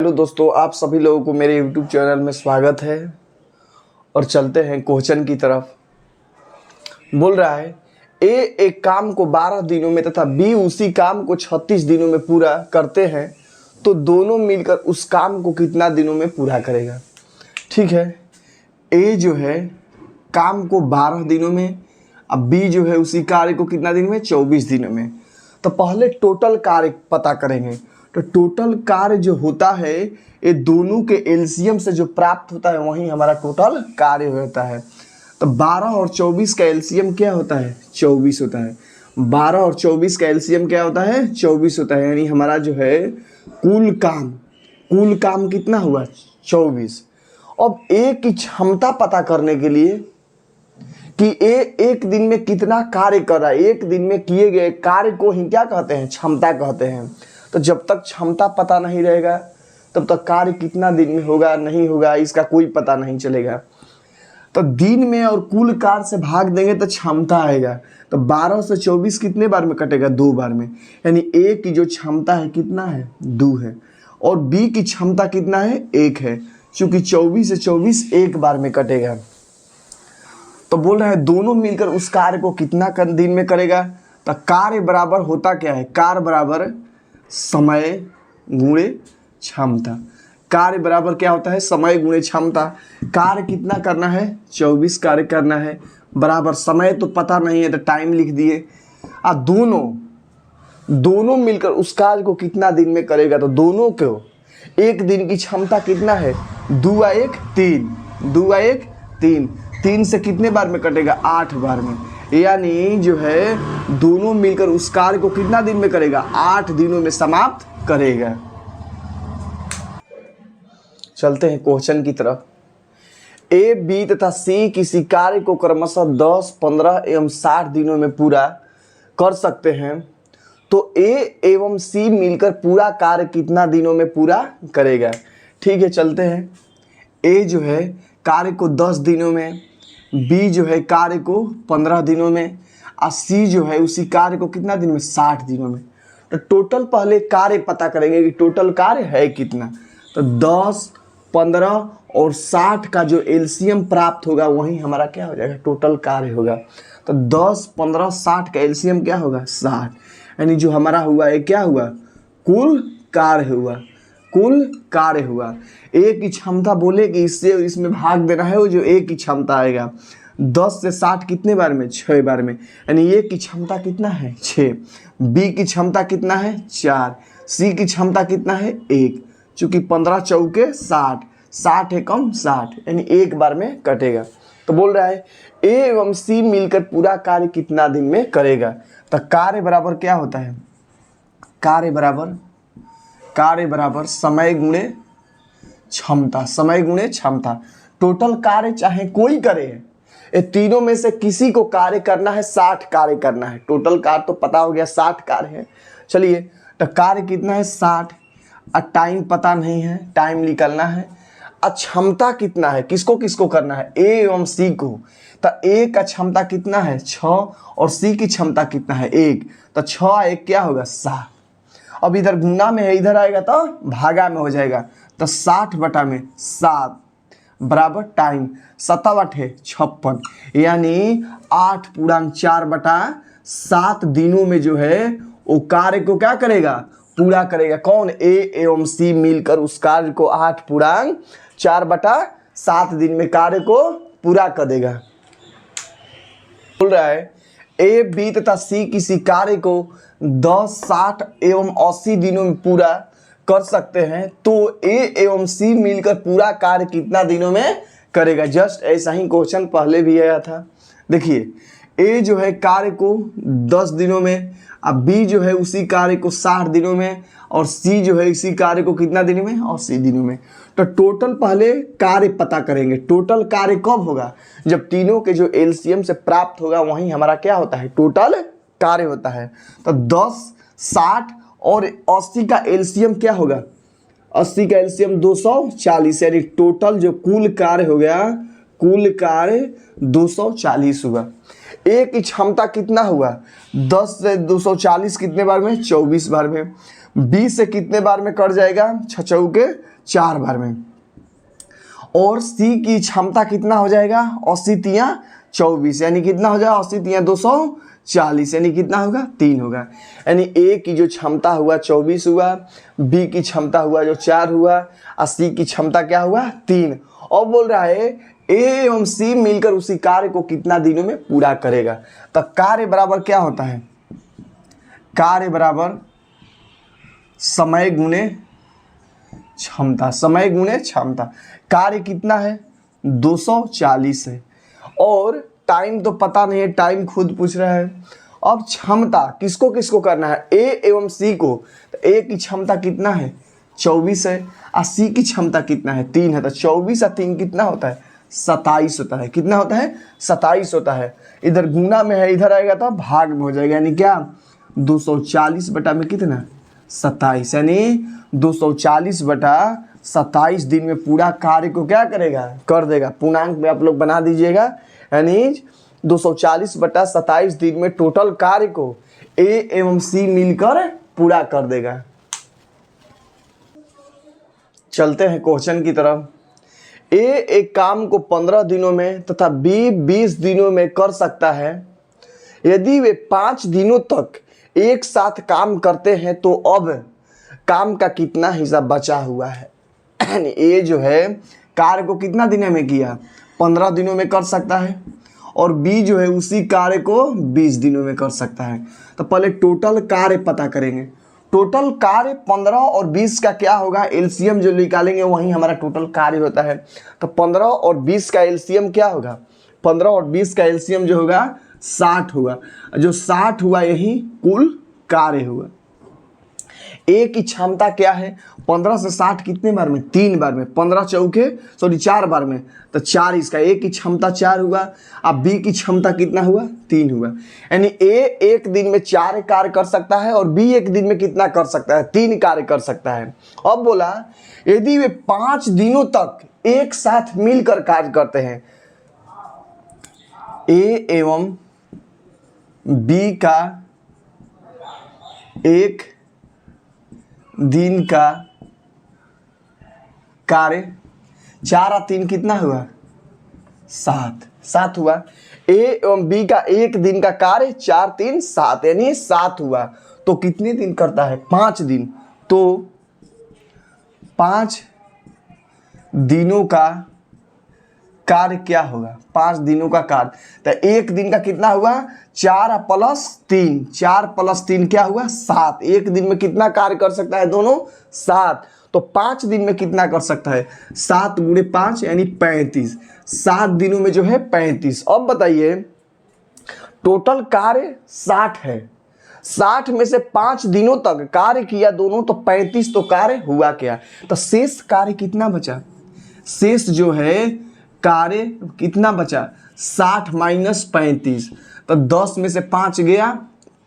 Hello दोस्तों, आप सभी लोगों को मेरे YouTube चैनल में स्वागत है। और चलते हैं क्वेश्चन की तरफ। बोल रहा है ए एक काम को 12 दिनों में तथा बी उसी काम को 36 दिनों में पूरा करते हैं तो दोनों मिलकर उस काम को कितना दिनों में पूरा करेगा। ठीक है, ए जो है काम को 12 दिनों में, अब बी जो है उसी कार्य को कितना दिन में, 24 दिनों में। तो पहले टोटल कार्य पता करेंगे। तो टोटल कार्य जो होता है ये दोनों के एलसीएम से जो प्राप्त होता है वही हमारा टोटल कार्य होता है। तो 12 और 24 का एलसीएम क्या होता है, 24 होता है। 12 और 24 का एलसीएम क्या होता है, 24 होता है। यानी हमारा जो है कुल काम कितना हुआ, 24। अब ए की क्षमता पता करने के लिए कि ए एक दिन में कितना कार्य कर रहा है, एक दिन में किए गए कार्य को ही क्या कहते हैं, क्षमता कहते हैं। तो जब तक क्षमता पता नहीं रहेगा तब तक कार्य कितना दिन में होगा नहीं होगा इसका कोई पता नहीं चलेगा। तो दिन में और कुल कार्य से भाग देंगे तो क्षमता आएगा। तो 12 से 24 कितने बार में कटेगा, 2 बार में। यानी ए की जो क्षमता है कितना है, 2 है। और बी की क्षमता कितना है, 1 है। चूंकि 24 से 24 एक बार में कटेगा। तो बोल रहे हैं दोनों मिलकर उस कार्य को कितना दिन में करेगा। तो कार्य बराबर होता क्या है, कार्य बराबर समय गुणे क्षमता। कार्य बराबर क्या होता है, समय गुणे क्षमता। कार्य कितना करना है, 24 कार्य करना है, बराबर समय तो पता नहीं है तो टाइम लिख दिए। अब दोनों मिलकर उस कार्य को कितना दिन में करेगा। तो दोनों को एक दिन की क्षमता कितना है, 2 × 1 3, 2 × 1 3, 3 से कितने बार में कटेगा, 8 बार में। यानी जो है दोनों मिलकर उस कार्य को कितना दिन में करेगा, 8 दिनों में समाप्त करेगा। चलते हैं क्वेश्चन की तरफ। ए बी तथा सी किसी कार्य को क्रमशः 10, 15 एवं 60 दिनों में पूरा कर सकते हैं तो ए एवं सी मिलकर पूरा कार्य कितना दिनों में पूरा करेगा। ठीक है, चलते हैं। ए जो है कार्य को 10 दिनों में, बी जो है कार्य को 15 दिनों में, और सी जो है उसी कार्य को कितना दिन में, 60 दिनों में। तो टोटल पहले कार्य पता करेंगे कि टोटल कार्य है कितना। तो 10, 15 और 60 का जो एलसीएम प्राप्त होगा वही हमारा क्या हो जाएगा, टोटल कार्य होगा। तो 10, 15, 60 का एलसीएम क्या होगा, 60। यानी जो हमारा हुआ है क्या हुआ, कुल कार्य हुआ, कुल कार्य हुआ। ए की क्षमता बोले कि इससे इसमें भाग देना है, वो जो ए की क्षमता आएगा 10 से 60 कितने बार में, 6 बार में। यानी ए की क्षमता कितना है, 6। बी की क्षमता कितना है, 4। सी की क्षमता कितना है, 1। चूंकि 15 चौके 60, 60 है कम 60, यानी एक बार में कटेगा। तो बोल रहा है ए एवं सी मिलकर पूरा कार्य कितना दिन में करेगा। तो कार्य बराबर क्या होता है, कार्य बराबर समय गुणे क्षमता, समय गुणे क्षमता। टोटल कार्य चाहे कोई करे, ये तीनों में से किसी को कार्य करना है, 60 कार्य करना है। टोटल कार्य तो पता हो गया 60 कार्य है। चलिए, तो कार्य कितना है, 60। और टाइम पता नहीं है, टाइम निकालना है। और क्षमता कितना है, किसको किसको करना है, ए एवं सी को। तो ए का क्षमता कितना है, 6, और सी की क्षमता कितना है, 1। तो 6 1 क्या होगा, 7। अब इधर गुना में है, इधर आएगा तो भागा में हो जाएगा। तो 60/7 बराबर टाइम 7 है 56। यानी 8×4/7 दिनों में जो है वो कार्य को क्या करेगा, पूरा करेगा। कौन, ए एवं सी मिलकर उस कार्य को 8×4/7 दिन में कार्य को पूरा कर देगा। बोल रहा है ए बी तथा सी किसी कार्य को 10, 60 एवं 80 दिनों में पूरा कर सकते हैं तो ए एवं सी मिलकर पूरा कार्य कितना दिनों में करेगा। जस्ट ऐसा ही क्वेश्चन पहले भी आया था। देखिए, ए जो है कार्य को 10 दिनों में, अब बी जो है उसी कार्य को 60 दिनों में, और सी जो है इसी कार्य को कितना दिनों में, 80 दिनों में। तो टोटल पहले कार्य पता करेंगे। टोटल कार्य कब होगा, जब तीनों के जो एलसीएम से प्राप्त होगा वही हमारा क्या होता है, टोटल कार्य होता है। तो 10, 60 और 80 का एलसीएम क्या होगा, 80 का एलसीएम 240। यानी टोटल जो कुल कार्य हो गया, कुल कार्य 240 हुआ। ए की क्षमता कितना हुआ, 10 से 240 कितने बार में, 24 बार में। बी से कितने बार में कट जाएगा, छचऊ के 4 बार में। और सी की क्षमता कितना हो जाएगा, 80 तिया 24, यानी कितना हो जाएगा 80 तिया 240, यानी कितना होगा 3 होगा। यानी ए की जो क्षमता हुआ 24 हुआ, बी की क्षमता हुआ जो 4 हुआ, और सी की क्षमता क्या हुआ 3। और बोल रहा है ए एवं सी मिलकर उसी कार्य को कितना दिनों में पूरा करेगा। तो कार्य बराबर क्या होता है, कार्य बराबर समय गुणे क्षमता, समय गुणे क्षमता। कार्य कितना है 240 है, और टाइम तो पता नहीं है, टाइम खुद पूछ रहा है। अब क्षमता किसको किसको करना है, ए एवं सी को। तो ए की क्षमता कितना है 24 है, और सी की क्षमता कितना है 3 है। तो 24 और 3 कितना होता है 27 होता है। कितना होता है 27 होता है। इधर गुना में है, इधर आएगा तो भाग में हो जाएगा, यानी क्या 240 बटा में कितना 27, यानी 240 बटा 27 दिन में पूरा कार्य को क्या करेगा, कर देगा। पूर्णांक में आप लोग बना दीजिएगा, यानी 240 बटा 27 दिन में टोटल कार्य को ए एवं सी मिलकर पूरा कर देगा। चलते हैं क्वेश्चन की तरफ। ए एक काम को 15 दिनों में तथा बी 20 दिनों में कर सकता है। यदि वे 5 दिनों तक एक साथ काम करते हैं तो अब काम का कितना हिस्सा बचा हुआ है। ए जो है कार्य को कितना दिनों में किया, 15 दिनों में कर सकता है, और बी जो है उसी कार्य को 20 दिनों में कर सकता है। तो पहले टोटल कार्य पता करेंगे। टोटल कार्य 15 और 20 का क्या होगा, एलसीएम जो निकालेंगे वही हमारा टोटल कार्य होता है। तो 15 और 20 का एलसीएम क्या होगा, 15 और 20 का एलसीएम जो होगा 60 हुआ। जो 60 हुआ यही कुल कार्य हुआ। ए की क्षमता क्या है, 15 से 60 कितने बार में, 3 बार में, 15 चौके 4 बार में, तो 4 इसका। ए की क्षमता 4 हुआ, अब बी की क्षमता कितना हुआ 3 हुआ। यानी ए एक दिन में 4 कार्य कर सकता है, और बी एक दिन में कितना कर सकता है 3 कार्य कर सकता है। अब बोला यदि वे 5 दिनों तक एक साथ मिलकर कार्य करते हैं, ए एवं बी का एक दिन का कार्य 4 और 3 कितना हुआ 7 हुआ। ए एवं बी का एक दिन का कार्य 4 3 7, यानी 7 हुआ। तो कितने दिन करता है 5 दिन। तो 5 दिनों का कार्य क्या होगा, 5 दिनों का कार्य। तो एक दिन का कितना हुआ 4 प्लस 3, 4 प्लस 3 क्या हुआ 7। एक दिन में कितना कार्य कर सकता है दोनों 7। तो 5 दिन में कितना कर सकता है 7 गुणे 5 यानी 35। 7 दिनों में जो है 35। अब बताइए टोटल कार्य 60 है, 60 में से 5 दिनों तक कार्य किया दोनों, तो 35 तो कार्य हुआ क्या। तो शेष कार्य कितना बचा, शेष जो है कार्य कितना बचा 60 माइनस 35। तो 10 में से 5 गया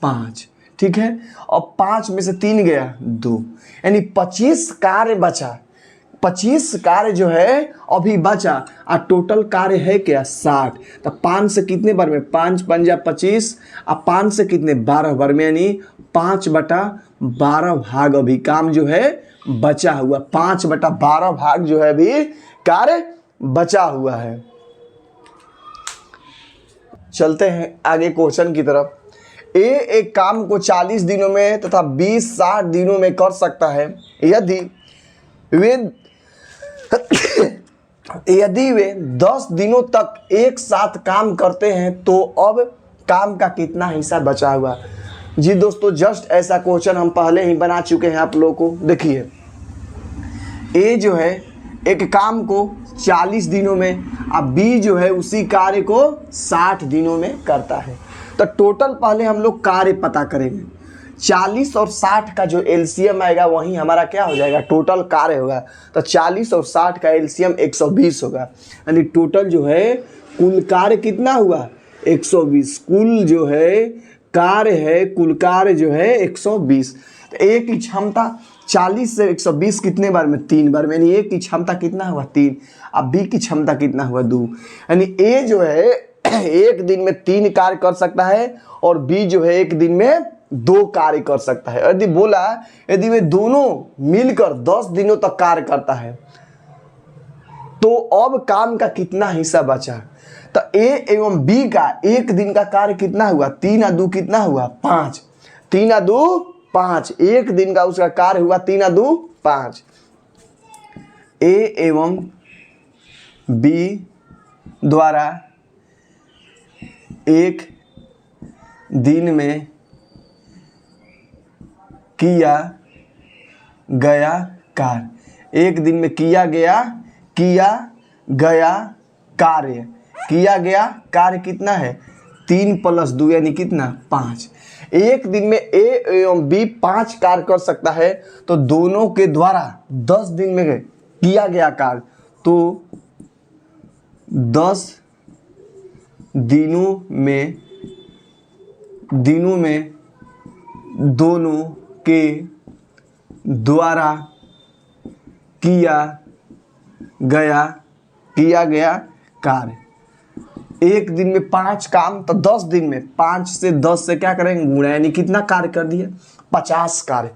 5, ठीक है, और 5 में से 3 गया 2, यानी 25 कार्य बचा। 25 कार्य जो है अभी बचा, और टोटल कार्य है क्या 60। तो 5 से कितने बार में, 5 पंजा 25, और 5 से कितने 12 बार में, यानी 5/12 भाग अभी काम जो है बचा हुआ। 5/12 भाग जो है अभी कार्य बचा हुआ है। चलते हैं आगे क्वेश्चन की तरफ। ए एक काम को 40 दिनों में तथा 20-60 दिनों में कर सकता है। यदि वे 10 दिनों तक एक साथ काम करते हैं तो अब काम का कितना हिस्सा बचा हुआ। जी दोस्तों, जस्ट ऐसा क्वेश्चन हम पहले ही बना चुके हैं आप लोगों को। देखिए ए जो है एक काम को 40 दिनों में, अब बी जो है उसी कार्य को 60 दिनों में करता है। तो टोटल पहले हम लोग कार्य पता करेंगे। 40 और 60 का जो एलसीएम आएगा वही हमारा क्या हो जाएगा टोटल कार्य होगा। तो 40 और 60 का एलसीएम 120 होगा, यानी टोटल जो है कुल कार्य कितना हुआ 120। कुल जो है कार्य है, कुल कार्य जो है 120। तो ए की क्षमता 40 से 120 कितने बार में 3 बार में, यानी ए की क्षमता कितना हुआ 3। अब बी की क्षमता कितना हुआ 2, यानी ए जो है एक दिन में 3 कार्य कर सकता है, और बी जो है एक दिन में 2 कार्य कर सकता है। यदि बोला यदि वे दोनों मिलकर 10 दिनों तक कार्य करता है तो अब काम का कितना हिस्सा बचा। तो ए एवं बी का एक दिन का कार्य कितना हुआ, 3 और 2 कितना हुआ 5, 3 और 2 5, एक दिन का उसका कार्य हुआ 3 और 2 5। ए एवं बी द्वारा एक दिन में किया गया कार्य, एक दिन में किया गया कार्य कितना है 3 + 2 यानी कितना 5। एक दिन में ए एवं बी 5 कार्य कर सकता है तो दोनों के द्वारा 10 दिन में किया गया कार्य, तो 10 दिनों में दोनों के द्वारा किया गया कार्य। एक दिन में 5 काम तो 10 दिन में 5 से 10 से क्या करेंगे गुणा, यानी कितना कार्य कर दिए 50 कार्य।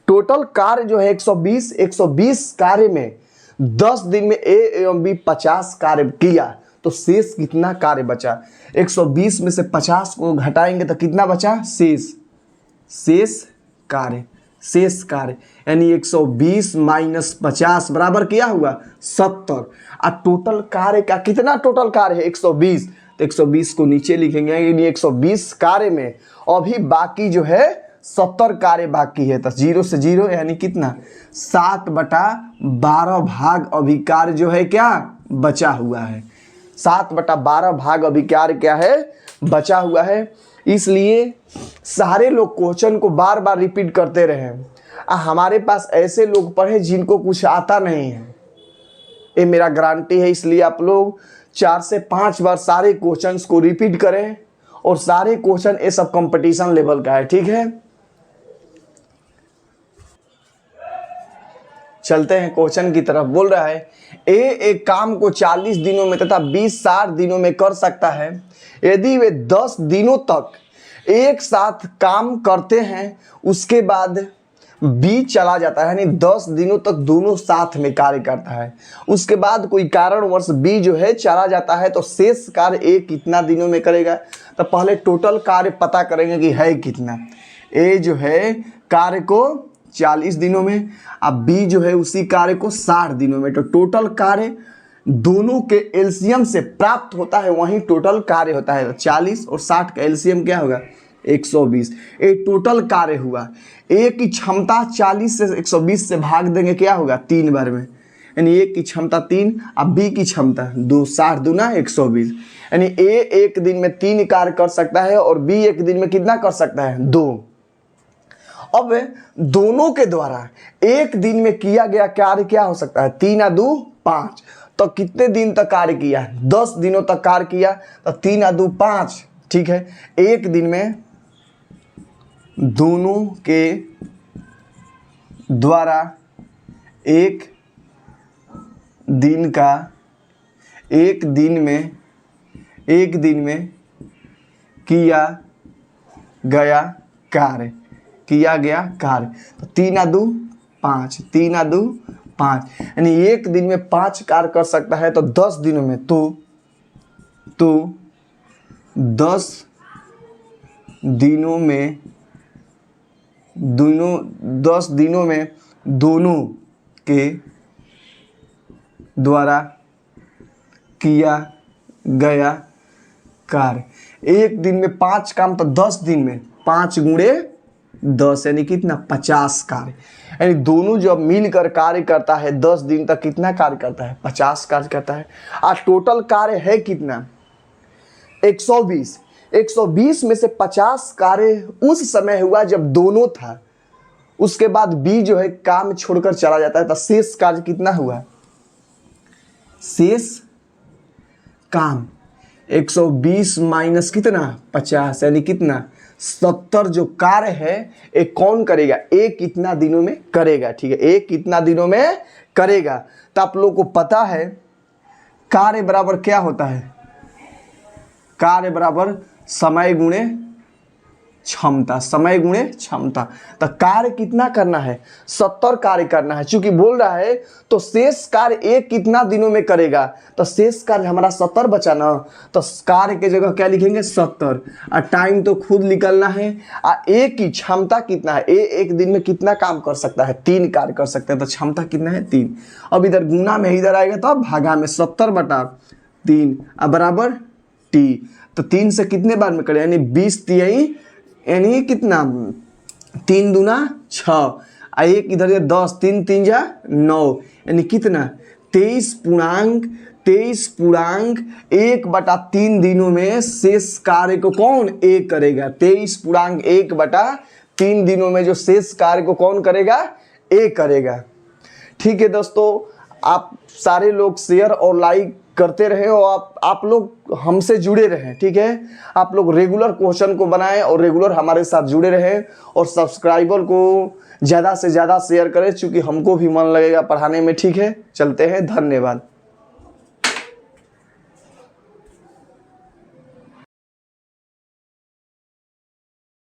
टोटल कार्य जो है 120 कार्य में 10 दिन में ए एवं बी 50 कार्य किया तो शेष कितना कार्य बचा। 120 में से 50 को घटाएंगे तो कितना बचा शेष कार्य यानी 120 - 50 बराबर क्या हुआ 70। और टोटल कार्य का कितना टोटल कार्य है 120, तो 120 को नीचे लिखेंगे यानी 120 कार्य में अभी बाकी जो है 70 कार्य बाकी है। तो 0 से 0 यानी कितना 7/12 भाग अभी कार्य जो है क्या बचा हुआ है, 7/12 भाग अभी कार्य क्या है बचा हुआ है। इसलिए सारे लोग क्वेश्चन को बार बार रिपीट करते रहे। हमारे पास ऐसे लोग पढ़े जिनको कुछ आता नहीं है, ये मेरा गारंटी है। इसलिए आप लोग 4 से 5 बार सारे क्वेश्चंस को रिपीट करें और सारे क्वेश्चन ये सब कंपटीशन लेवल का है, ठीक है। चलते हैं क्वेश्चन की तरफ। बोल रहा है ए एक काम को 40 दिनों में तथा 20-60 दिनों में कर सकता है। यदि वे 10 दिनों तक एक साथ काम करते हैं उसके बाद बी चला जाता है, यानी 10 दिनों तक दोनों साथ में कार्य करता है, उसके बाद कोई कारणवश बी जो है चला जाता है तो शेष कार्य ए कितना दिनों में करेगा। तो पहले टोटल कार्य पता करेंगे कि है कितना। ए जो है कार्य को 40 दिनों में, अब बी जो है उसी कार्य को 60 दिनों में। तो टोटल कार्य दोनों के एलसीएम से प्राप्त होता है, वहीं टोटल कार्य होता है। 40 और 60 का एलसीएम क्या होगा 120। ये टोटल कार्य हुआ। ए की क्षमता 40 से 120 से भाग देंगे क्या होगा 3 बार में, यानी ए की क्षमता 3 अब बी की क्षमता 2, 60 दूना 120, यानी ए एक दिन में 3 कार्य कर सकता है और बी एक दिन में कितना कर सकता है 2। अब दोनों के द्वारा एक दिन में किया गया कार्य क्या हो सकता है 3 और 2 5। तो कितने दिन तक कार्य किया 10 दिनों तक कार्य किया, तो 3 और 2 5, ठीक है। एक दिन में दोनों के द्वारा एक दिन में किया गया कार्य, तो 3 और 2 5, 3 और 2 5, यानी एक दिन में 5 कार्य कर सकता है। तो 10 दिनों में तो 10 दिनों में दोनों के द्वारा किया गया कार्य। एक दिन में 5 काम तो 10 दिन में 5 गुणे 10 यानी कितना 50 कार्य, यानी दोनों जब मिलकर कार्य करता है 10 दिन तक कितना कार्य करता है 50 कार्य करता है। और टोटल कार्य है कितना 120 में से 50 कार्य उस समय हुआ जब दोनों था, उसके बाद बी जो है काम छोड़कर चला जाता है, तो शेष कार्य कितना हुआ शेष काम 120 माइनस कितना 50 यानी कितना 70 जो कार्य है ये कौन करेगा ए कितना दिनों में करेगा, ठीक है। ए कितना दिनों में करेगा, तो आप लोगों को पता है कार्य बराबर क्या होता है, कार्य बराबर समय गुणे क्षमता, समय गुणे क्षमता। तो कार्य कितना करना है, 70 कार्य करना है। चूंकि बोल रहा है तो शेष कार्य एक कितना दिनों में करेगा, तो शेष कार्य हमारा 70 बचा ना, तो कार्य के जगह क्या लिखेंगे 70। और टाइम तो खुद निकलना है। एक की क्षमता कितना है, एक दिन में कितना काम कर सकता है, 3 कार्य कर सकते हैं, तो क्षमता कितना है 3। अब इधर गुना में इधर आएगा तो भागा में 70/3 बराबर टी। तो 3 से कितने बार में करें, यानी 20 तिहाई, यानी कितना 3 दूना 6, एक इधर 10, 3 3 जा 9, यानी कितना 23.1/3 दिनों में शेष कार्य को कौन एक करेगा। 23.1/3 दिनों में जो शेष कार्य को कौन करेगा, एक करेगा। ठीक है दोस्तों, आप सारे लोग शेयर और लाइक करते रहे और आप लोग हमसे जुड़े रहें। ठीक है, आप लोग रेगुलर क्वेश्चन को बनाएं और रेगुलर हमारे साथ जुड़े रहें और सब्सक्राइबर को ज़्यादा से ज़्यादा शेयर करें, क्योंकि हमको भी मन लगेगा पढ़ाने में। ठीक है, चलते हैं, धन्यवाद।